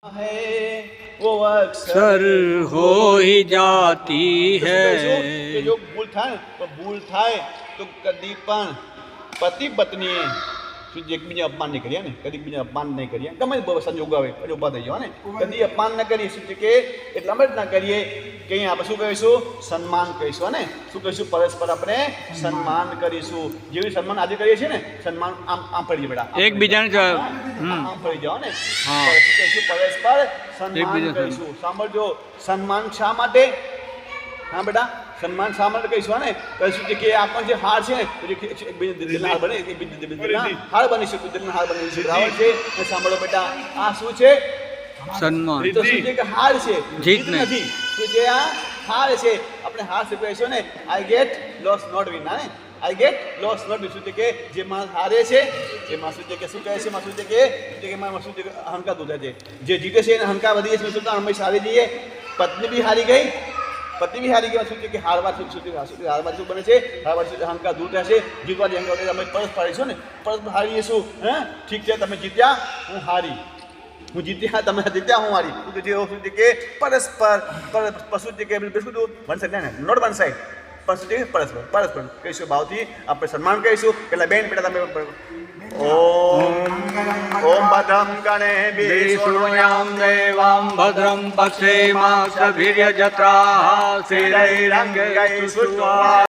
है वो अक्सर हो ही जाती है। જો ભૂલ થાય તો ભૂલ થાય તો કદી પણ પતિ પત્નીએ શું એકબીજા અપમાન નહીં કરીએ ને, કદી બીજા અપમાન નહીં કરીએ, ગમે સંજોગ આવે પછી ઊભા થઈ જવા ને, કદી અપમાન ન કરીએ. શું છે કે એટલા માટે ના કરીએ કે આપણે શું કહીશું, સન્માન કહીશું ને, શું કહીશું, પરસ્પર આપણે સન્માન કરીશું. જેવી સન્માન આજે કરીએ છીએ ને, સન્માન આમ આમ ફરી જાય બેટા, એકબીજાને આમ ફરી જાઓ ને, શું કહીશું, પરસ્પર સન્માન કરીશું. સાંભળજો, સન્માન શા માટે? હા બેટા, સન્માન શા માટે કહીશું ને, કહીશું કે આ પણ જે હાર છે ને, હાર બને, હાર બનીશું, કુદરતના હાર બનીશું, રાવણ છે. સાંભળો બેટા, આ શું છે? સન્માન. તો શું છે કે હાર છે, જીત નથી. શું છે? આ હાર છે. આપણે હાર સ્વીકારીશું ને, I get loss not win, ને I get loss not win. શું છે કે જે માણસ હારે છે એમાં શું છે કે શું કહે છે, એમાં શું છે કે શું છે કે અહંકાર દૂધે છે. જે જીતે છે એને અહંકાર વધી છે. શું હંમેશા હારી જઈએ. પત્ની બી હારી ગઈ, પતિ બી હારી ગયા. શું છે કે હારવાર હારવાર શું બને છે, હારવાર અહંકાર દૂર થશે. જીતવાથી અહંકાર અમે પરસ પાડીશું ને, પરસ હારી જઈશું. હે ઠીક છે, તમે જીત્યા, હું હારી, હું જીત્યા, તમે જીત્યા, હું હારી. શું છે કે પરસ્પર પશુ છે કે શું વન સાઈડ ને, નોટ વન સાઈડ, પણ શું છે પરસ્પર પરસ્પર કહીશું, ભાવથી આપણે સન્માન કહીશું. પેલા બેન પેલા તમે ઓમ ભદ્રમ ગણેભિः શૃણુયામ દેવામ ભદ્રમ પશ્યેમાક્ષભીર્યજત્રાઃ સ્થિરૈરંગૈઃ સુષ્ઠુવા